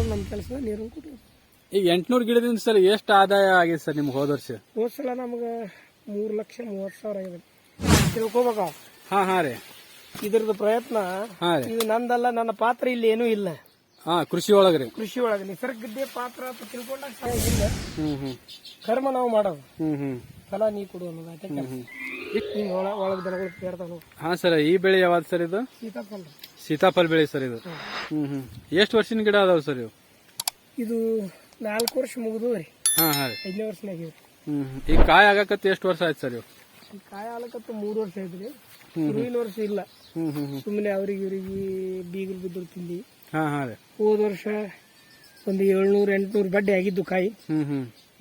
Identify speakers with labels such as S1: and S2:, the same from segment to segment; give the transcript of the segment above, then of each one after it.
S1: ಕೊಡೋದು ನಮ್ಮ ಕೆಲಸ, ನೀರು ಕೊಡೋದು.
S2: ಈಗ 800 ಗಿಡದಿಂದ ಸರ್ ಎಷ್ಟು ಆದಾಯ ಆಗಿದೆ ಸರ್ ನಿಮ್ಗೆ ಹೋದ ವರ್ಷ?
S1: ಹೋದ್ ಸಲ ನಮ್ಗೆ 3,30,000 ಆಗಿದೆ. ತಿಳ್ಕೊಬೇಕ.
S2: ಹಾ ಹಾ ರೀ.
S1: ಇದ್ರದ್ದು ಪ್ರಯತ್ನ
S2: ಹಾ ರೀ.
S1: ಇದು ನಂದಲ್ಲ, ನನ್ನ ಪಾತ್ರ ಇಲ್ಲಿ ಏನೂ ಇಲ್ಲ.
S2: ಹಾ, ಕೃಷಿ ಒಳಗ್ರಿ.
S1: ಕೃಷಿ ಒಳಗೆ ನಿಸರ್ಗದ್ದೇ ಪಾತ್ರ ಅಂತ ತಿಳ್ಕೊಂಡಾಗ ಇಲ್ಲ. ಕರ್ಮ ನಾವು ಮಾಡೋದು, ಫಲ ನೀ ಕೊಡು ಅನ್ನೋದು. ಒಳಗೆ ದನಗಳು ಕೇಳ್ತಾವ.
S2: ಹಾ ಸರ್, ಈ ಬೆಳೆ ಯಾವ್ದು ಸರ್ ಇದು?
S1: ಸೀತಾಫಲ.
S2: ಸೀತಾಫಲ ಬೆಳೆ ಸರ್ ಇದು. ಎಷ್ಟು ವರ್ಷದ ಗಿಡ ಅದಾವ ಸರ್ ಇವು?
S1: ಇದು 4 ವರ್ಷ ಮುಗಿದು ರೀ.
S2: ಹಾ ಹಾ ರೀ.
S1: 5ನೇ ವರ್ಷನಾಗ.
S2: ಈಗ ಕಾಯಿ ಆಗಕತ್ತ ಎಷ್ಟು ವರ್ಷ ಆಯ್ತು ಸರ್ ಇವು?
S1: ಕಾಯಿ ಆಗಕತ್ತ 3 ವರ್ಷ ಐತ್ರಿ. ಶುರುವಿನ ವರ್ಷ ಇಲ್ಲ, ಸುಮ್ಮನೆ ಅವ್ರಿಗೆ ಇವ್ರಿಗೆ ಬೀಗಲ್ ಬಿದ್ದರು ತಿಂದಿ.
S2: ಹಾ ಹಾ ರೀ.
S1: ಹೋದ ವರ್ಷ ಒಂದು 700-800 ಬಡ್ಡೆ ಆಗಿದ್ದು ಕಾಯಿ.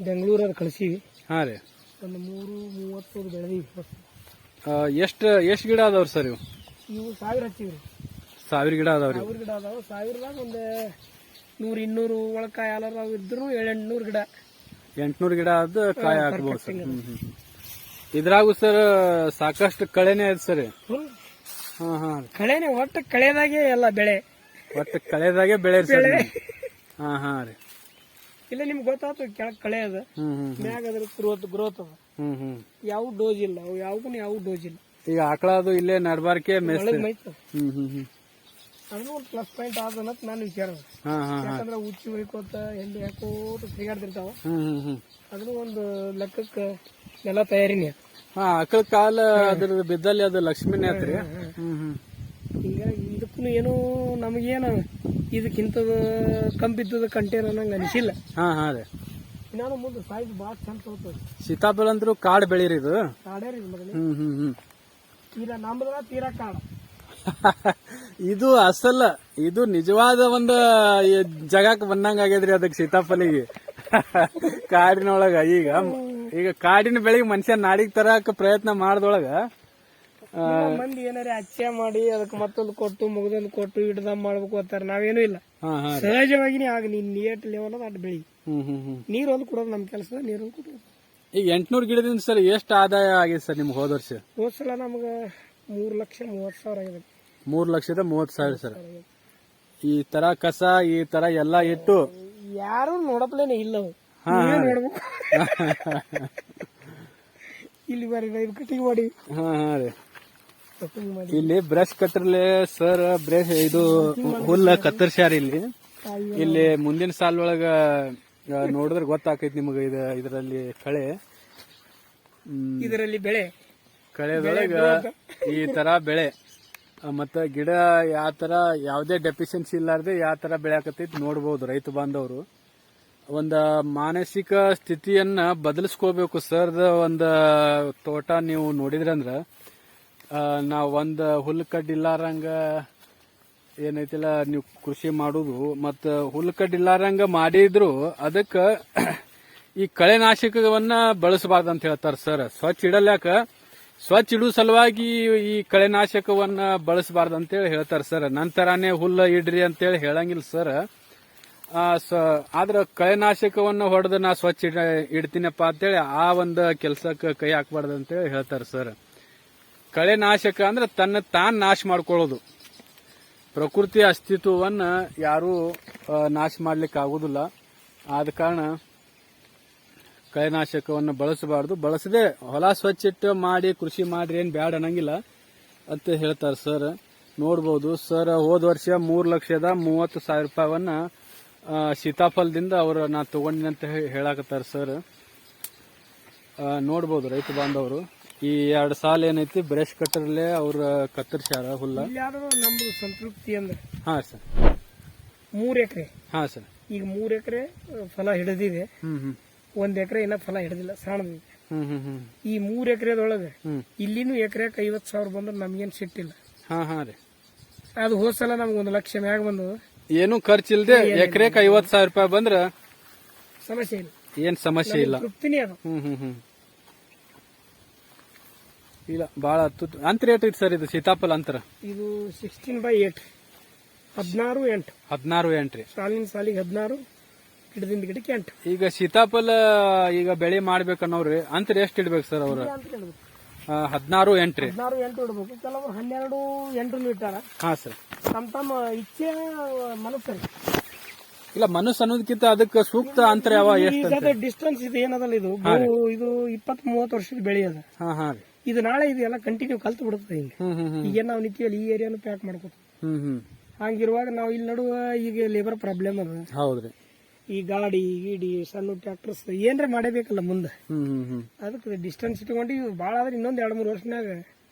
S1: ಬೆಂಗಳೂರಲ್ಲಿ ಕಳಿಸಿವಿ.
S2: ಹಾ ರೀ.
S1: ಒಂದು 30 ಬೆಳೆದಿವಿ.
S2: ಎಷ್ಟು ಗಿಡ ಅದಾವ್ರಿ ಸರ್ ಇವು?
S1: ಇವು 1000 ಹಚ್ಚಿವ್ರಿ.
S2: 1000 ಗಿಡ ಅದಾವ್ರಿ?
S1: 1000 ಗಿಡ ಅದಾವ. 1000ದಾಗ ಒಂದು 100-200 ಒಳಕಾಯಿ ಎಲ್ಲ ಇದ್ರು 700-800 ಗಿಡ.
S2: 800 ಗಿಡ ಆದ ಕಾಯಿ ಹಾಕ್ಬೋದು ಸರ್. ಇದ್ರಾಗು ಸರ್ ಸಾಕಷ್ಟು ಕಳೆನೇ ಐತೆ ಸರ್. ಹಾ ಹಾ.
S1: ಕಳೆನೆ, ಒಟ್ಟು ಕಳೆದಾಗೆ ಎಲ್ಲ ಬೆಳೆ.
S2: ಒಟ್ಟು ಕಳೆದಾಗೆ ಬೆಳೆ ಸರ್. ಹಾ ಹಾ ರೀ.
S1: ಇಲ್ಲ ನಿಮ್ಗೆ ಗೊತ್ತಾಯ್ತು, ಕೆಳಗ್ ಕಳೆ ಅದ, ಮ್ಯಾಗ ಅದ್ರ ಗ್ರೋತ್ ಅದ. ಯಾವ ಡೋಸ್ ಇಲ್ಲ, ಅವು ಯಾವ ಡೋಸ್ ಇಲ್ಲ.
S2: ಈಗ ಆಕಳ ಅದು ಇಲ್ಲೇ ನಡ್ಬಾರ್ಕೆ
S1: ಮೈತು.
S2: ಮೇಯ್ತು.
S1: ಅದನ್ನು ಒಂದು ಪ್ಲಸ್ ಪಾಯಿಂಟ್ ಆದನತ್ ನಾನು ವಿಚಾರ. ಯಾಕಂದ್ರೆ ಉಚ್ಚಿ ಹೊಯ್ಕೋತ ಎಲ್ಲಿ ಹಾಕೋತ ತಿರುಗಾಡ್ತಿರ್ತಾವ. ಅದನ್ನು ಒಂದು ಲೆಕ್ಕಕ್ಕೆ ಎಲ್ಲ ತಯಾರಿನೇ.
S2: ಹಾ, ಆಕಳ ಕಾಲ ಅದ್ರ ಬಿದ್ದಲ್ಲಿ ಅದು ಲಕ್ಷ್ಮಿನೇ ಆತ್ರಿ.
S1: ಈಗ ಇದಕ್ಕೂ ಏನೋ ನಮಗೇನು ಇದಕ್ಕಿಂತದ ಕಂಬಿದ್ದದ ಕಂಟೇನ್ ಅನ್ನಂಗ ಅನಿಸಿಲ್ಲ.
S2: ಹಾ ಹಾ ರೀ.
S1: ನಾನು ಮುಂದೆ ಸಾಯ್ದು ಬಾಳ ಚಂದ ಹೋಗ್ತದೆ.
S2: ಸೀತಾಫಲ ಅಂದ್ರು ಕಾಡ್ ಬೆಳಿರಿ ಇದು.
S1: ಕಾಡೇ ರೀ ಮೊದಲು. ತೀರಾ ನಮ್ದ ತೀರಾ ಕಾಡ.
S2: ಇದು ಅಸಲ, ಇದು ನಿಜವಾದ ಒಂದು ಜಗಕ್ಕೆ ಬಂದಂಗ ಆಗ್ಯದ್ರಿ ಅದಕ್ಕೆ ಸೀತಾಫಲಿಗೆ. ಕಾಡಿನೊಳಗ ಈಗ ಕಾಡಿನ ಬೆಳೆಗೆ ಮನುಷ್ಯ ನಾಡಿಗೆ ತರಕ ಪ್ರಯತ್ನ ಮಾಡ್ದೊಳಗ
S1: ಮಂದಿ ಏನಾರ ಅಚ್ಚೆ ಮಾಡಿ ಅದಕ್ಕೆ ಮತ್ತೊಂದು ಕೊಟ್ಟು ಮುಗದೊಂದು ಕೊಟ್ಟು ಹಿಡ್ದ ಮಾಡ್ಬೇಕು ಅಂತಾರ. ನಾವೇನು ಇಲ್ಲ, ಸಹಜವಾಗಿನೇ ಆಗ ನೀನ್ ನೀಟ್ ಲೆವೆಲ್ ಅದ್ ಬೆಳಿ. ನೀರು ಒಂದು ಕೊಡೋದು ನಮ್ ಕೆಲಸ, ನೀರು ಕೊಡೋದು.
S2: ಈಗ 800 ಗಿಡದಿಂದ ಸರ್ ಎಷ್ಟು ಆದಾಯ ಆಗಿದೆ ಸರ್ ನಿಮ್ಗೆ ಹೋದ ವರ್ಷ?
S1: ಹೋದ್ ಸಲ ನಮ್ಗ 3,30,000 ಆಗಿದೆ.
S2: 3,30,000 ಸರ್. ಈ ತರ ಕಸ ಈ ತರ ಎಲ್ಲಾ ಇಟ್ಟು
S1: ಯಾರು ನೋಡಪ್ಲೇನೆ ಇಲ್ಲ. ನೋಡ್ಬೇಕು ಇಲ್ಲಿ ಬರೀ ಕಟಿಂಗ್ ಮಾಡಿ.
S2: ಹಾ ಹಾ ರೀ. ಇಲ್ಲಿ ಬ್ರಷ್ ಕಟ್ಟರ್ಲೆ ಸರ್ ಬ್ರಷ್ ಇದು ಹುಲ್ಲ ಕತ್ತರ್ಸ್ಯಾರ. ಇಲ್ಲಿ ಮುಂದಿನ ಸಾಲ ಒಳಗ ನೋಡಿದ್ರೆ ಗೊತ್ತಾಕೈತಿ ನಿಮಗ. ಇದರಲ್ಲಿ ಕಳೆ,
S1: ಇದರಲ್ಲಿ ಬೆಳೆ,
S2: ಕಳೆದೊಳಗ ಈ ತರ ಬೆಳೆ ಮತ್ತ ಗಿಡ ಯಾವ ತರ ಯಾವುದೇ ಡೆಫಿಷಿಯನ್ಸಿ ಇಲ್ಲಾರ್ದೆ ಯಾವ ತರ ಬೆಳೆಯಾಕತೈತಿ ನೋಡ್ಬೋದು ರೈತ ಬಾಂಧವರು. ಒಂದ ಮಾನಸಿಕ ಸ್ಥಿತಿಯನ್ನ ಬದಲಿಸ್ಕೋಬೇಕು ಸರ್. ಒಂದ ತೋಟ ನೀವು ನೋಡಿದ್ರಂದ್ರ ನಾವ್ ಒಂದ್ ಹುಲ್ಲು ಕಡ್ಡಿ ಇಲ್ಲಾರಂಗ ಏನೈತಿಲ್ಲ ನೀವು ಕೃಷಿ ಮಾಡುದು, ಮತ್ತ ಹುಲ್ಲು ಕಡ್ಡಿ ಇಲ್ಲಾರಂಗ ಮಾಡಿದ್ರು ಅದಕ್ಕ ಈ ಕಳೆನಾಶಕವನ್ನ ಬಳಸಬಾರ್ದು ಅಂತ ಹೇಳ್ತಾರ ಸರ್. ಸ್ವಚ್ಛ ಇಡಲ್ಯಾಕ, ಸ್ವಚ್ಛ ಇಡುವ ಸಲುವಾಗಿ ಈ ಕಳೆನಾಶಕವನ್ನ ಬಳಸಬಾರ್ದು ಅಂತೇಳಿ ಹೇಳ್ತಾರ ಸರ್. ನಂತರನೇ ಹುಲ್ಲ ಇಡ್ರಿ ಅಂತೇಳಿ ಹೇಳಂಗಿಲ್ಲ ಸರ್. ಆದ್ರ ಕಳೆನಾಶಕವನ್ನ ಹೊಡೆದು ನಾ ಸ್ವಚ್ಛ ಇಡ್ತೀನಪ್ಪ ಅಂತೇಳಿ ಆ ಒಂದು ಕೆಲ್ಸಕ್ಕೆ ಕೈ ಹಾಕಬಾರ್ದು ಅಂತೇಳಿ ಹೇಳ್ತಾರ ಸರ್. ಕಳೆನಾಶಕ ಅಂದ್ರೆ ತನ್ನ ತಾನ್ ನಾಶ ಮಾಡ್ಕೊಳ್ಳೋದು. ಪ್ರಕೃತಿಯ ಅಸ್ತಿತ್ವವನ್ನ ಯಾರೂ ನಾಶ ಮಾಡ್ಲಿಕ್ಕೆ ಆಗುದಿಲ್ಲ. ಆದ ಕಾರಣ ಕಳೆನಾಶಕವನ್ನು ಬಳಸಬಾರ್ದು. ಬಳಸದೆ ಹೊಲ ಸ್ವಚ್ಛ ಮಾಡಿ ಕೃಷಿ ಮಾಡ್ರಿ, ಏನ್ ಬ್ಯಾಡ ಅನ್ನಂಗಿಲ್ಲ ಅಂತ ಹೇಳ್ತಾರ ಸರ್. ನೋಡ್ಬೋದು ಸರ್, ಹೋದ ವರ್ಷ 3,30,000 ರೂಪಾಯವನ್ನ ಸೀತಾಫಲದಿಂದ ಅವರು ನಾ ತಗೊಂಡಿನಿ ಅಂತ ಹೇಳಾಕತ್ತಾರ ಸರ್. ನೋಡ್ಬೋದು ರೈತ ಬಾಂಧವರು. ಈ 2 ಸಾಲ ಏನೈತಿ ಬ್ರಷ್ ಕಟ್ಟರ್ಲೆ ಅವ್ರ ಕತ್ತರ್ಸ್ಯಾರ ಹುಲ್ಲ.
S1: ನಮ್ದು ಸಂತೃಪ್ತಿ ಅಂದ್ರೆ
S2: ಹಾ ಸರ್
S1: 3 ಎಕರೆ.
S2: ಹಾ ಸರ್.
S1: ಈಗ 3 ಎಕರೆ ಫಲ ಹಿಡಿದಿದೆ. 1 ಎಕರೆ ಇನ್ನ ಫಲ ಹಿಡಿದಿಲ್ಲ, ಸಣ್ಣದಿದೆ. ಈ 3 ಎಕರೆದೊಳಗೆ ಇಲ್ಲಿನೂ ಎಕರೆಕ್ 50,000 ಬಂದ್ರೆ ನಮ್ಗೇನ್ ಸಿಟ್ಟಿಲ್ಲ.
S2: ಹಾ ಹಾ ರೀ.
S1: ಅದು ಹೋದ ಸಲ ನಮ್ಗೆ 1 ಲಕ್ಷ ಮ್ಯಾಗ ಬಂದು
S2: ಏನು ಖರ್ಚಿಲ್ದೆ ಎಕರೆಕ್ 50,000 ರೂಪಾಯಿ ಬಂದ್ರ
S1: ಸಮಸ್ಯೆ ಇಲ್ಲ,
S2: ಏನ್ ಸಮಸ್ಯೆ ಇಲ್ಲ.
S1: ತೃಪ್ತಿನೇ ಅದು.
S2: ಇಲ್ಲ ಬಾಳ ಅಂತರ ರೇಟ್ ಐತಿ ಸರ್ ಇದು ಸೀತಾಫಲ ಅಂತರ.
S1: ಇದು 16/8, 16/8.
S2: 16/8 ರೀ.
S1: ಸಾಲಿನ ಸಾಲಿಗೆ 16, ಗಿಡದಿಂದ ಗಿಡಕ್ಕೆ 8.
S2: ಈಗ ಸೀತಾಫಲ ಈಗ ಬೆಳೆ ಮಾಡ್ಬೇಕನ್ನೋರಿ ಅಂತರ ಎಷ್ಟು ಇಡ್ಬೇಕು ಸರ್ ಅವ್ರ? 16/8 ರೀ.
S1: 16/8 ಇಡ್ಬೇಕು. ಕೆಲವರು 12/8 ಇಟ್ಟಾರ.
S2: ಹಾ ಸರ್.
S1: ತಮ್ಮ ಇಚ್ಛೆ ಮನಸ್ಸು.
S2: ಇಲ್ಲ ಮನಸ್ಸು ಅನ್ನೋದಕ್ಕಿಂತ ಅದಕ್ಕೆ ಸೂಕ್ತ ಅಂತರ ಯಾವ ಎಷ್ಟು
S1: ಡಿಸ್ಟೆನ್ಸ್ ಇದು ಏನದಲ್ಲ ಇದು ಇದು 20-30 ವರ್ಷದ ಬೆಳೆ ಅದ.
S2: ಹಾ ಹಾ ರೀ.
S1: ಇದು ನಾಳೆ ಇದು ಎಲ್ಲ ಕಂಟಿನ್ಯೂ ಕಲ್ತು ಬಿಡುತ್ತೆ ಹಿಂಗೆ. ಈಗ ನಾವು ನಿಂತೀವಲ್ಲ ಈ ಏರಿಯಾನು ಪ್ಯಾಕ್ ಮಾಡ್ಕೋತ ಹಂಗಿರುವಾಗ ನಾವು ಇಲ್ಲಿ ನಡುವ ಈಗ ಲೇಬರ್ ಪ್ರಾಬ್ಲಮ್ ಅದ.
S2: ಹೌದ್ರಿ.
S1: ಈ ಗಾಡಿ ಗೀಡಿ ಸಣ್ಣ ಟ್ರ್ಯಾಕ್ಟರ್ಸ್ ಏನ್ರ ಮಾಡಬೇಕಲ್ಲ ಮುಂದೆ. ಅದಕ್ಕೆ ಡಿಸ್ಟೆನ್ಸ್ ಇಟ್ಕೊಂಡು ಇವು ಭಾಳ ಆದ್ರೆ ಇನ್ನೊಂದ್ 2-3 ವರ್ಷನಾಗ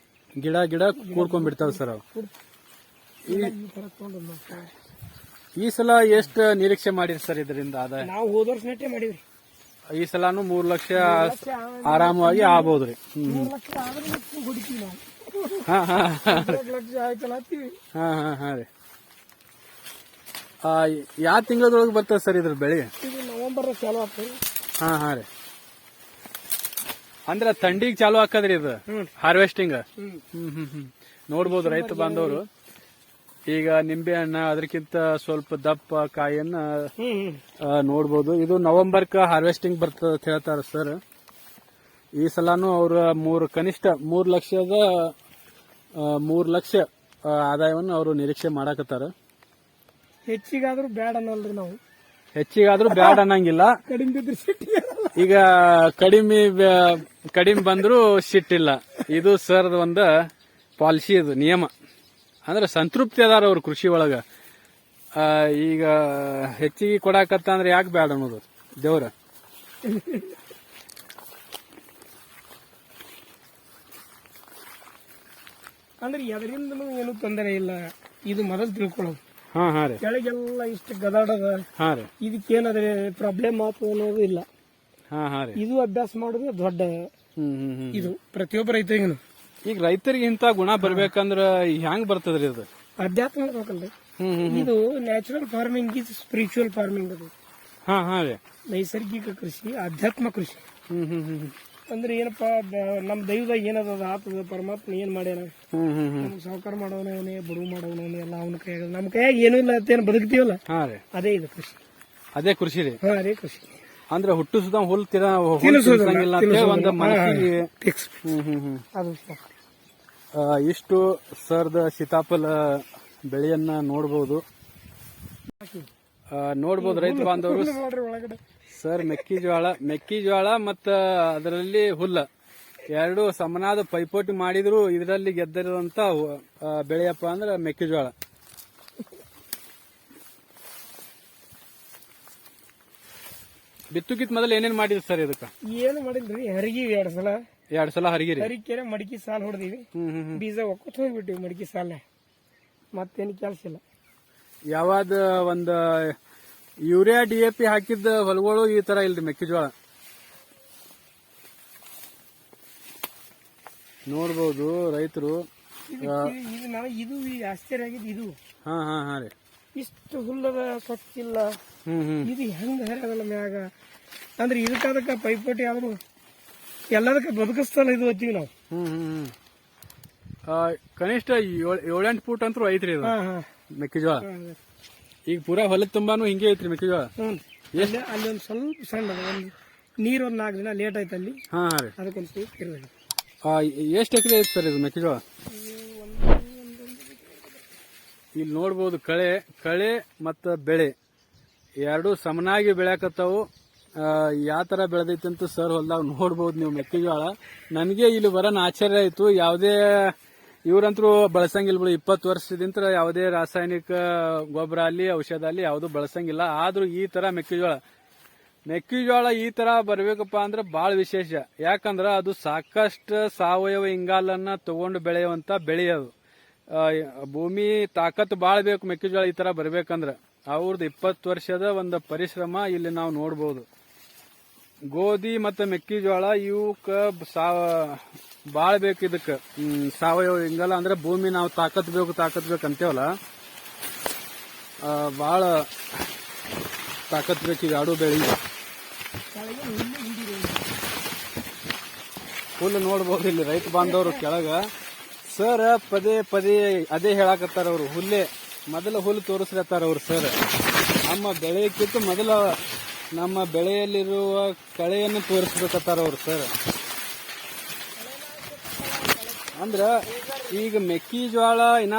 S2: ಗಿಡ ಕೂಡ್ಕೊಂಡ್ಬಿಡ್ತಾವ ಸರ್ ಅವು. ಈ ಸಲ ಎಷ್ಟು ನಿರೀಕ್ಷೆ ಮಾಡಿರಿ ಸರ್ ಇದರಿಂದ ಆದಾಯ?
S1: ನಾವು ಹೋದ ವರ್ಷ ನೆಟ್ಟೆ ಮಾಡಿವ್ರಿ.
S2: ಈ ಸಲಾನು 3 ಲಕ್ಷ ಆರಾಮವಾಗಿ ಆಗ್ಬೋದ್ರಿ.
S1: 3 ಲಕ್ಷ ಆದ್ರೆ ಹೊಡಿತೀವಿ ನಾವು.
S2: ಹಾ ಹಾ
S1: 2 ಲಕ್ಷ ಆಯ್ತಲ್ಲ ಹತ್ತೀವಿ.
S2: ಹಾ ಹಾ ಹಾ ರೀ. ಯಾವ ತಿಂಗಳದೊಳಗೆ ಬರ್ತದೆ ಸರ್ ಇದ್ರ ಬೆಳೆ?
S1: ಇದು ನವೆಂಬರ್ ಚಾಲು ಆಗ್ತದೆ.
S2: ಹಾ ಹಾ ರೀ. ಅಂದ್ರ ಥಂಡಿಗೆ ಚಾಲು ಹಾಕದ್ರಿ ಇದು ಹಾರ್ವೆಸ್ಟಿಂಗ್. ನೋಡ್ಬೋದು ರೈತ ಬಾಂಧವರು ಈಗ ನಿಂಬೆ ಹಣ್ಣ ಅದಕ್ಕಿಂತ ಸ್ವಲ್ಪ ದಪ್ಪ ಕಾಯಿಯನ್ನ ನೋಡ್ಬೋದು. ಇದು ನವೆಂಬರ್ಕ ಹಾರ್ವೆಸ್ಟಿಂಗ್ ಬರ್ತದ ಅಂತ ಹೇಳ್ತಾರ ಸರ್. ಈ ಸಲಾನು ಅವ್ರ ಕನಿಷ್ಠ 3 ಲಕ್ಷ ಆದಾಯವನ್ನು ಅವರು ನಿರೀಕ್ಷೆ ಮಾಡಾಕತ್ತಾರ.
S1: ಹೆಚ್ಚಿಗಾದ್ರೂ ಬ್ಯಾಡ ಅನ್ನಲ್ರಿ ನಾವು.
S2: ಹೆಚ್ಚಿಗಾದ್ರೂ ಬ್ಯಾಡ ಅನ್ನಂಗಿಲ್ಲ. ಈಗ ಕಡಿಮೆ ಬಂದ್ರು ಸಿಟ್ಟಿಲ್ಲ. ಇದು ಸರ್ ಒಂದ ಪಾಲಿಸಿ, ಇದು ನಿಯಮ. ಅಂದ್ರೆ ಸಂತೃಪ್ತಿ ಅದಾರ ಅವ್ರ ಕೃಷಿ ಒಳಗ. ಈಗ ಹೆಚ್ಚಿಗೆ ಕೊಡಾಕತ್ತ ಅಂದ್ರೆ ಯಾಕೆ ಬ್ಯಾಡ ಅನ್ನೋದು ದೇವ್ರ.
S1: ಅಂದ್ರೆ ಅದರಿಂದನೂ ಏನು ತೊಂದರೆ ಇಲ್ಲ. ಇದು ಮೊದಲು ತಿಳ್ಕೊಳ್ಳೋದು.
S2: ಹಾ ಹಾ ರೀ.
S1: ಕೆಳಗೆಲ್ಲ ಇಷ್ಟು ಗದಾಡದ.
S2: ಹಾ ರೀ.
S1: ಇದಕ್ಕೇನಾದ್ರೆ ಪ್ರಾಬ್ಲಮ್ ಆತು ಅನ್ನೋದು ಇಲ್ಲ.
S2: ಹಾ ಹಾ ರೀ.
S1: ಇದು ಅಭ್ಯಾಸ ಮಾಡೋದು ದೊಡ್ಡ ಇದು ಪ್ರತಿಯೊಬ್ಬ ರೈತರಿಗೂ.
S2: ಈಗ ರೈತರಿಗೆ ಇಂತ ಗುಣ ಬರ್ಬೇಕಂದ್ರ ಹೆಂಗ್ ಬರ್ತದ್ರಿ ಅದು?
S1: ಅಧ್ಯಾತ್ಮ ಇರ್ಬೇಕಲ್ರಿ. ಇದು ನ್ಯಾಚುರಲ್ ಫಾರ್ಮಿಂಗ್ ಇದು ಸ್ಪಿರಿಚುವಲ್ ಫಾರ್ಮಿಂಗ್. ಅದು
S2: ಹಾ ಹಾ ರೀ.
S1: ನೈಸರ್ಗಿಕ ಕೃಷಿ, ಅಧ್ಯಾತ್ಮ ಕೃಷಿ. ಅಂದ್ರೆ ಏನಪ್ಪಾ ನಮ್ ದೈವದಾಗ ಏನದ ಆತದ, ಪರಮಾತ್ಮ ಏನ್ ಮಾಡ್ಯಾನ, ನಮ್ಗೆ ಸಾವುಕಾರ ಮಾಡೋನೇ ಬಡವು ಮಾಡೋನೇ ಎಲ್ಲ ಅವನ ಕೈಯಾಗ. ನಮ್ ಕೈಯಾಗ ಏನೂ ಇಲ್ಲ ಅಂತೇನು ಬದುಕ್ತೀವಲ್ಲ, ಅದೇ ಇದು ಕೃಷಿ.
S2: ಅದೇ ಕೃಷಿ ರೀ.
S1: ಹಾ ಅದೇ ಕೃಷಿ.
S2: ಅಂದ್ರೆ ಹುಟ್ಟಿಸಿದ ಹುಲ್ ತಿನ್ನಿಸಂಗಿಲ್ಲ ಅಂತ ಒಂದು ಮನಸ್ಸಿಗೆ.
S1: ಅದು
S2: ಇಷ್ಟು ಸರ್ದ ಸೀತಾಫಲ ಬೆಳೆಯನ್ನ ನೋಡ್ಬೋದು ರೈತ ಬಾಂಧವರು. ಸರ್ ಮೆಕ್ಕೆಜೋಳ ಮತ್ತ ಅದರಲ್ಲಿ ಹುಲ್ಲ ಎರಡು ಸಮನಾದ ಪೈಪೋಟಿ ಮಾಡಿದ್ರು ಇದರಲ್ಲಿ ಗೆದ್ದಿರುವಂತ ಬೆಳೆಯಪ್ಪ ಅಂದ್ರೆ ಮೆಕ್ಕೆಜೋಳ. ಬಿತ್ತುಕಿತ್ ಮೊದಲು ಏನೇನ್ ಮಾಡಿದ್ರಿ ಸರ್ ಇದಕ್ಕ?
S1: ಏನು ಮಾಡಿಲ್ರಿ, ಹರಿಗಿವಿ 2 ಸಲ
S2: ಹರಿಗಿರಿ.
S1: ಹರಿಕೆರೆ ಮಡಿಕೆ ಸಾಲ ಹೊಡೆದಿವಿ, ಬೀಜ ಒಕ್ಕತ್ ಹೋಗ್ಬಿಟ್ಟಿವಿ ಮಡಿಕೆ ಸಾಲ. ಮತ್ತೇನು ಕೆಲಸ ಇಲ್ಲ.
S2: ಯಾವ್ದ ಒಂದ್ ಯೂರಿಯಾ DAP ಹಾಕಿದ್ದ ಹೊಲಗಳು ಈ ತರ ಇಲ್ರಿ ಮೆಕ್ಕೆಜೋಳ. ನೋಡ್ಬೋದು ರೈತರು.
S1: ಇದು ಆಶ್ಚರ್ಯ ಆಗಿದ್ದು ಇದು.
S2: ಹಾ ಹಾ ಹಾ ರೀ.
S1: ಇಷ್ಟು ಹುಲ್ಲದ ಸ್ವಚ್ಛಿಲ್ಲ. ಇದು ಹೆಂಗ ಹರಿಯದಲ್ಲ ಮ್ಯಾಗ. ಅಂದ್ರೆ ಇದಕ್ಕದಕ್ಕ ಪೈಪೋಟಿ ಆದ್ರೂ ಎಲ್ಲದಕ್ಕ ಬದುಕಿಸ್ತಲ್ಲ ಇದು ಹಚ್ಚಿವಿ ನಾವು.
S2: ಕನಿಷ್ಠ 7-8 ಫೂಟ್ ಅಂತೂ ಐತ್ರಿ ಇದು ಮೆಕ್ಕೆಜೋಳ. ಈಗ ಪೂರಾ ಹೊಲದ ತುಂಬಾನು ಹಿಂಗೆ ಐತ್ರಿ ಮೆಕ್ಕೆಜೋಳ.
S1: ಅಲ್ಲಿ ಒಂದ್ ಸ್ವಲ್ಪ ಸಣ್ಣ ಒಂದು ನೀರ್ 4 ದಿನ ಲೇಟ್ ಆಯ್ತು ಅಲ್ಲಿ.
S2: ಹಾ ರೀ.
S1: ಅದಕ್ಕೊಂದು ಸ್ವಲ್ಪ ಇರಬೇಕು.
S2: ಎಷ್ಟು ಎಕರೆ ಐತಿ ಸರ್ ಇದು ಮೆಕ್ಕೆಜೋಳ? ಇಲ್ಲಿ ನೋಡ್ಬೋದು ಕಳೆ ಮತ್ತ ಬೆಳೆ ಎರಡು ಸಮನಾಗಿ ಬೆಳ್ಯಾಕತ್ತಾವು. ಯಾವ ತರ ಬೆಳೆದೈತಿ ಅಂತ ಸರ್ ಹೊಲ್ದಾಗ ನೋಡ್ಬೋದು ನೀವು ಮೆಕ್ಕೆಜೋಳ. ನನಗೆ ಇಲ್ಲಿ ಬರೋಣ ಆಶ್ಚರ್ಯ ಆಯ್ತು. ಯಾವುದೇ ಇವ್ರಂತರೂ ಬಳಸಂಗಿಲ್ಲ ಬಿಡು. 20 ವರ್ಷದಿಂದ ಯಾವುದೇ ರಾಸಾಯನಿಕ ಗೊಬ್ಬರ ಅಲ್ಲಿ ಔಷಧ ಅಲ್ಲಿ ಯಾವುದು ಬಳಸಂಗಿಲ್ಲ. ಆದ್ರೂ ಈ ತರ ಮೆಕ್ಕೆಜೋಳ ಈ ತರ ಬರ್ಬೇಕಪ್ಪ ಅಂದ್ರೆ ಬಹಳ ವಿಶೇಷ. ಯಾಕಂದ್ರ ಅದು ಸಾಕಷ್ಟು ಸಾವಯವ ಇಂಗಾಲನ್ನ ತಗೊಂಡು ಬೆಳೆಯುವಂತ ಬೆಳೆ. ಅದು ಭೂಮಿ ತಾಕತ್ತು ಬಾಳ ಬೇಕು ಮೆಕ್ಕೆಜೋಳ ಈ ತರ ಬರ್ಬೇಕಂದ್ರ. ಅವ್ರದ್ದು 20 ವರ್ಷದ ಒಂದು ಪರಿಶ್ರಮ ಇಲ್ಲಿ ನಾವು ನೋಡ್ಬೋದು. ಗೋಧಿ ಮತ್ತೆ ಮೆಕ್ಕೆಜೋಳ ಇವಕ್ಕ ಬಾಳ ಬೇಕು. ಇದಕ್ಕ ಸಾವಯವ ಇಂಗಾಲ ಅಂದ್ರೆ ಭೂಮಿ ನಾವು ತಾಕತ್ ಬೇಕು ಅಂತೇವಲ್ಲ, ಬಾಳ ತಾಕತ್ ಬೇಕು ಈಗ ಆಡು ಬೆಳಿ. ಹುಲ್ಲು ನೋಡ್ಬೋದು ಇಲ್ಲಿ ರೈತ ಬಾಂಧವರು ಕೆಳಗ. ಸರ್ ಪದೇ ಅದೇ ಹೇಳಾಕತ್ತಾರ ಅವ್ರು. ಮೊದಲ ಹುಲ್ಲು ತೋರಿಸ್ಲತ್ತಾರ ಅವ್ರು ಸರ್. ನಮ್ಮ ಬೆಳೆಯಕ್ಕಿಂತ ಮೊದಲ ನಮ್ಮ ಬೆಳೆಯಲ್ಲಿರುವ ಕಳೆಯನ್ನು ತೋರಿಸ್ಬೇಕತ್ತಾರ ಅವ್ರು ಸರ್. ಅಂದ್ರ ಈಗ ಮೆಕ್ಕೆಜೋಳ ಇನ್ನ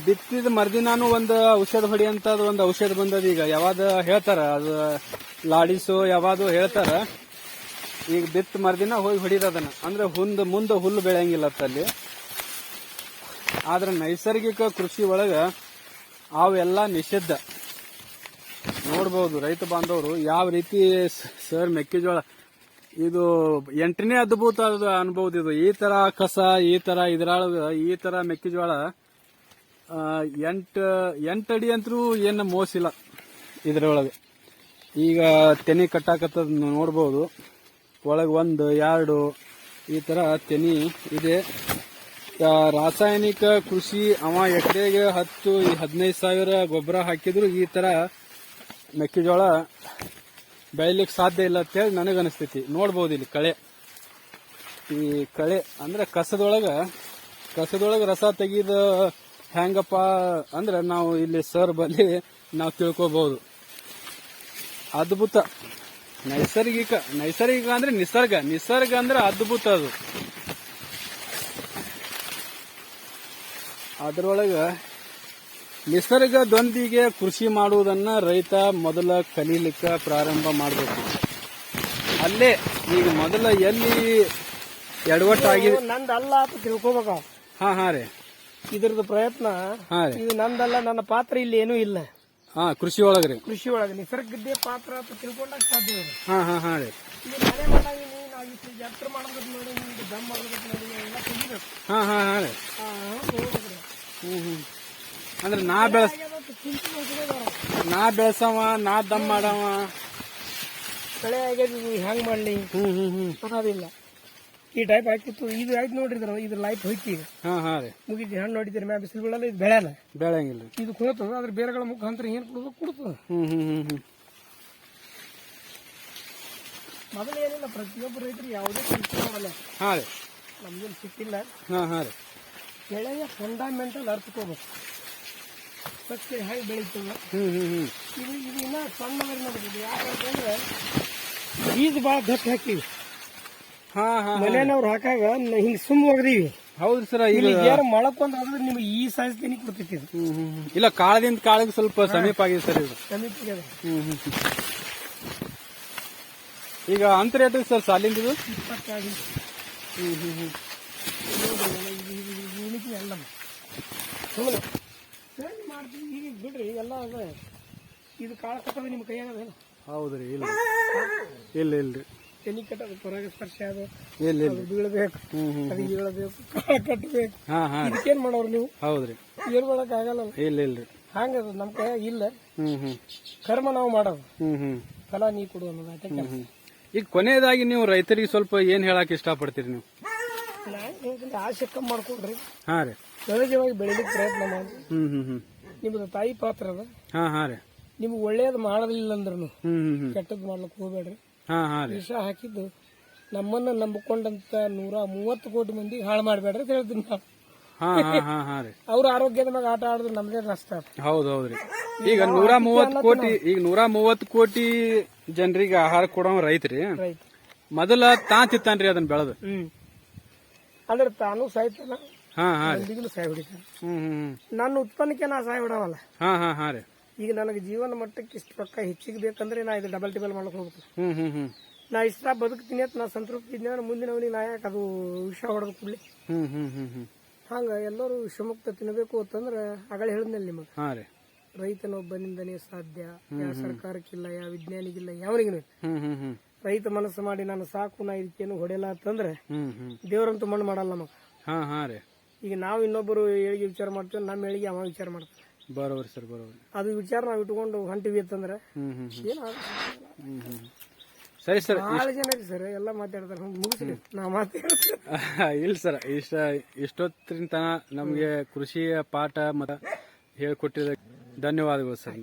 S2: ಬಿತ್ತಿದ ಮರ್ದಿನಾನು ಒಂದು ಔಷಧ ಹೊಡಿ ಅಂತ ಒಂದು ಔಷಧ ಬಂದದ. ಈಗ ಯಾವ್ದು ಹೇಳ್ತಾರ ಅದು ಲಾಡಿಸು ಯಾವ್ದು ಹೇಳ್ತಾರ. ಈಗ ಬಿತ್ತ ಮರ್ದಿನ ಹೋಗಿ ಹೊಡಿದದನ್ನ ಅಂದ್ರೆ ಮುಂದೆ ಹುಲ್ಲು ಬೆಳೆಯಂಗಿಲ್ಲ ಅಲ್ಲಿ. ಆದ್ರೆ ನೈಸರ್ಗಿಕ ಕೃಷಿ ಒಳಗ ಅವೆಲ್ಲ ನಿಷಿದ್ಧ. ನೋಡ್ಬೋದು ರೈತ ಬಾಂಧವರು ಯಾವ ರೀತಿ ಸರ್ ಮೆಕ್ಕೆಜೋಳ ಇದು 8ನೇ ಅದ್ಭುತ ಅನ್ಬಹುದು. ಇದು ಈ ತರ ಕಸ ಈ ತರ ಇದ್ರೊಳಗ ಈ ತರ ಮೆಕ್ಕೆಜೋಳ 8 ಅಡಿ ಅಂತೂ ಏನು ಮೋಸಿಲ್ಲ ಇದ್ರೊಳಗೆ. ಈಗ ತೆನಿ ಕಟ್ಟಾಕತ್ತದ ನೋಡ್ಬೋದು. ಒಳಗೆ 1, 2 ಈ ತರ ತೆನಿ ಇದೆ. ರಾಸಾಯನಿಕ ಕೃಷಿ ಎಕರೆಗೆ 10-15 ಸಾವಿರ ಗೊಬ್ಬರ ಹಾಕಿದ್ರು ಈ ತರ ಮೆಕ್ಕೆಜೋಳ ಬೆಳಿಲಿಕ್ಕೆ ಸಾಧ್ಯ ಇಲ್ಲ ಅಂತೇಳಿ ನನಗನಿಸ್ತೈತಿ. ನೋಡ್ಬೋದು ಇಲ್ಲಿ ಈ ಕಳೆ ಅಂದ್ರೆ ಕಸದೊಳಗ ರಸ ತೆಗೆದ ಹೆಂಗಪ್ಪ ಅಂದ್ರೆ ನಾವು ಇಲ್ಲಿ ಸರ್ ಬಲ್ಲಿ ನಾವು ತಿಳ್ಕೊಬಹುದು. ಅದ್ಭುತ ನೈಸರ್ಗಿಕ ಅಂದ್ರೆ ನಿಸರ್ಗ ಅಂದ್ರೆ ಅದ್ಭುತ ಅದು. ಅದರೊಳಗ ನಿಸರ್ಗದೊಂದಿಗೆ ಕೃಷಿ ಮಾಡುವುದನ್ನ ರೈತ ಮೊದಲ ಕಲೀಲಿಕ್ಕೆ ಪ್ರಾರಂಭ ಮಾಡಬೇಕು. ಅಲ್ಲೇ ಈಗ ಮೊದಲ ಎಲ್ಲಿ ಎಡವಟ್ಟಾಗಿದೆ
S1: ನಂದಲ್ಲ ಅಂತ ತಿಳ್ಕೊಬೇಕ.
S2: ಹಾ ರೀ
S1: ಇದ್ರದ್ದು ಪ್ರಯತ್ನ ಇದು ನಂದಲ್ಲ, ನನ್ನ ಪಾತ್ರ ಇಲ್ಲಿ ಏನೂ ಇಲ್ಲ.
S2: ಕೃಷಿ ಒಳಗ್ರಿ
S1: ಕೃಷಿ ಒಳಗೆ ನಿಸರ್ಗದ್ದೇ ಪಾತ್ರ ಅಂತ ತಿಳ್ಕೊಂಡಾಗ ಸಾಧ್ಯ ಇದೆ.
S2: ಹಾ ರೀ
S1: ಇಲ್ಲಿ ಮನೆ ಮಾಡಾಗಿನಿ ನಾವು ಯಂತ್ರ ಮಾಡೋದ್ ನೋಡಿ ದಮ್ ಮಾಡೋದ್ ನೋಡಿ ಎಲ್ಲ ತೆಗಿಬೇಕು.
S2: ಹಾ ರೀ ಅಂದ್ರೆ ನಾ ಬೆಳೆಸವ ನಾ ದಮ್ ಮಾಡವ
S1: ಕಳೆ ಆಗ್ಯದ ಹೆಂಗ್ ಮಾಡ್ಲಿ ಅನ್ನೋದಿಲ್ಲ. ಈ ಟೈಪ್ ಹಾಕಿತ್ತು ಇದು ಆಯ್ತು ನೋಡ್ರಿ. ಇದ್ರ ಲೈಫ್ ಹೋಯ್ತು ಈಗ. ಮುಗಿತಿ ಹಣ್ಣು ನೋಡಿದ್ರಿ ಮ್ಯಾ ಬಿಸಿಲು ಬೀಳಲ್ಲ, ಇದು ಬೆಳೆಯಂಗಿಲ್ಲ. ಇದು ಕುಳತದ ಅದ್ರ ಬೇರೆಗಳ ಮುಖಾಂತರ ಏನ್ ಕುಡ್ತದ. ಮೊದಲು ಏನಿಲ್ಲ, ಪ್ರತಿಯೊಬ್ಬ ರೈತರು ಯಾವುದೇ ಕೃಷಿ ಮಾಡಲ್ಲ. ನಮ್ಗೇನು ಸಿಕ್ಕಿಲ್ಲ. ಬೆಳೆಯ ಫಂಡಮೆಂಟಲ್ ಅರ್ಥಕೋಬೇಕು. ಸಸ್ಯ ಹೆಂಗ್ ಬೆಳೀತದ ಇದು ಇನ್ನ ಸಣ್ಣವರಿ ನೋಡಿದ್ವಿ. ಯಾಕಂದ್ರೆ ಬೀಜ ಭಾಳ ಗಟ್ಟಿ ಹಾಕಿವಿ. ಮನೆಯವ್ರು ಹಾಕಾಗ ಹಿಂಗ್ ಸುಮ್ ಹೋಗದೀವಿ.
S2: ಹೌದು ಸರ್.
S1: ಈಗ ಯಾರು ಮೊಳಕೊಂಡ್ ಆದ್ರೆ ನಿಮ್ಗೆ ಈ ಸೈಜ್ ತೆನಿ ಕೊಡ್ತೈತಿ.
S2: ಇಲ್ಲ ಕಾಳದಿಂದ ಕಾಳಿಗೆ ಸ್ವಲ್ಪ ಸಮೀಪ ಆಗಿದೆ ಸರ್. ಇದು
S1: ಸಮೀಪ ಆಗಿದೆ.
S2: ಈಗ ಅಂತರ ಎಷ್ಟು ಸರ್ ಸಾಲಿಂದ?
S1: 22 ಎಲ್ಲ ಸುಮ್ಮನೆ ಮಾಡ್ತೀವಿ. ಈಗ ಬಿಡ್ರಿ ಎಲ್ಲ ಅದ. ಇದು ಕಾಳ ಕಟ್ಟೋದು ನಿಮ್ಮ ಕೈಯಾಗದ.
S2: ಹೌದ್ರಿ. ಇಲ್ರಿ
S1: ತೆನಿ ಕಟ್ಟೋದು ಪರಾಗ ಸ್ಪರ್ಶ ಅದು ಬೀಳಬೇಕು, ಅದು ಬೀಳಬೇಕು, ಕಾಳ ಕಟ್ಟಬೇಕು. ಇದಕ್ಕೇನ್ ಮಾಡೋರು ನೀವು? ಹೌದ್ರಿ. ಏನ್ ಮಾಡಕ್ ಆಗಲ್ಲ. ಇಲ್ರಿ ಹಂಗದ ನಮ್ ಕೈಯಾಗ ಇಲ್ಲ. ಕರ್ಮ ನಾವು ಮಾಡೋದು, ಫಲ ನೀ ಕೊಡು ಅನ್ನೋದು.
S2: ಈಗ ಕೊನೆಯದಾಗಿ ನೀವು ರೈತರಿಗೆ ಸ್ವಲ್ಪ ಏನ್ ಹೇಳಕ್ ಇಷ್ಟಪಡ್ತೀರಿ ನೀವು?
S1: ಆಸೆ ಕಮ್ಮಿ ಮಾಡ್ಕೊಡ್ರಿ. ಸಹಜವಾಗಿ ಬೆಳಿಲಿಕ್ಕೆ ಪ್ರಯತ್ನ ಮಾಡಿ. ನಿಮ್ದು ತಾಯಿ ಪಾತ್ರ ಅದ. ನಿಮ್ಗೆ ಒಳ್ಳೇದ್ ಮಾಡೋದಿಲ್ಲ ಅಂದ್ರೂ ಕೆಟ್ಟದ್ ಮಾಡ್ಲಿಕ್ಕೆ ಹೋಗ್ಬೇಡ್ರಿ. ವಿಷ ಹಾಕಿದ್ದು ನಮ್ಮನ್ನ ನಂಬಿಕೊಂಡಂತ 130 ಕೋಟಿ ಮಂದಿ ಹಾಳು ಮಾಡ್ಬೇಡ್ರಿ ಅಂತ ಹೇಳ್ತೀನಿ ನಾವು. ಅವ್ರ ಆರೋಗ್ಯದ ಮ್ಯಾಗ ಆಟ ಆಡಿದ್ರೆ ನಮ್ದೇ ನಷ್ಟ.
S2: ಹೌದೌದ್ರಿ. ಈಗ 130 ಕೋಟಿ ಜನರಿಗೆ ಆಹಾರ ಕೊಡೋ ರೈತ್ರಿ ಮೊದಲ ತಿತ್ತಾನ್ರಿ ಅದನ್ನ ಬೆಳೆದು.
S1: ಅಂದ್ರೆ ತಾನು ಸಾಯ್ತಾನ, ಸಾಯ್ ಹೊಡಿತಾನ. ನನ್ನ ಉತ್ಪನ್ನಕ್ಕೆ ನಾ ಸಾಯ್ ಹೊಡವಲ್ಲ. ಈಗ ನನಗೆ ಜೀವನ ಮಟ್ಟಕ್ಕೆ ಇಷ್ಟು ರೊಕ್ಕ ಹೆಚ್ಚಿಗೆ ಬೇಕಂದ್ರೆ ನಾ ಇದು ಡಬಲ್ ಟಿಬಲ್ ಮಾಡಕ್ ಹೋಗ್ಬೇಕು. ನಾ ಇಷ್ಟ ಬದುಕ್ತೀನಿ ಅಂತ ನಾ ಸಂತೃಪ್ತಿ ಇದ್ನ ಮುಂದಿನವನಿಗೆ ನಾ ಯಾಕೆ ಅದು ವಿಷ ಹೊಡೆದು ಕೊಡ್ಲಿ. ಹಂಗ ಎಲ್ಲರೂ ವಿಷಮುಕ್ತ ತಿನ್ನಬೇಕು ಅಂತಂದ್ರೆ ಆಗಲೇ ಹೇಳಿದ್ನಲ್ಲಿ ನಿಮಗೆ, ರೈತನೊಬ್ಬನಿಂದನೇ ಸಾಧ್ಯ. ಯಾವ ಸರ್ಕಾರಕ್ಕಿಲ್ಲ, ಯಾವ ವಿಜ್ಞಾನಿಗಿಲ್ಲ, ಯಾವನಿಗಿಲ್ಲ. ರೈತ ಮನಸ್ಸು ಮಾಡಿ ನಾನು ಸಾಕು, ನಾ ಇದಕ್ಕೇನು ಹೊಡೆಯಲ್ಲ ಅಂತಂದ್ರೆ ದೇವರಂತೂ ಮಣ್ಣು ಮಾಡಲ್ಲ ನಮಗ. ಈಗ ನಾವು ಇನ್ನೊಬ್ಬರು ಏಳಿಗೆ ವಿಚಾರ ಮಾಡ್ತೇವೆ, ನಮ್ಮ ಏಳಿಗೆ ಅವ ವಿಚಾರ ಮಾಡ್ತಾನೆ. ಬರೋಬರಿ ಸರ್, ಬರೋಬರಿ. ಅದು ವಿಚಾರ ನಾವು ಇಟ್ಕೊಂಡು ಹೊಂಟಿವಿ ಅಂತಂದ್ರೆ ಸರಿ ಸರ್. ಬಹಳ ಜನ ಸರ್ ಎಲ್ಲ ಮಾತಾಡ್ತಾರೆ, ಮುಗಿಸ್ರಿ ನಾ ಮಾತಾಡ್ತೀನಿ.
S2: ಇಲ್ಲ ಸರ್, ಇಷ್ಟೊತ್ತಿನ ತನ ನಮ್ಗೆ ಕೃಷಿಯ ಪಾಠ ಮತ್ತ ಹೇಳ್ಕೊಟ್ಟಿದ ಧನ್ಯವಾದಗಳು ಸರ್.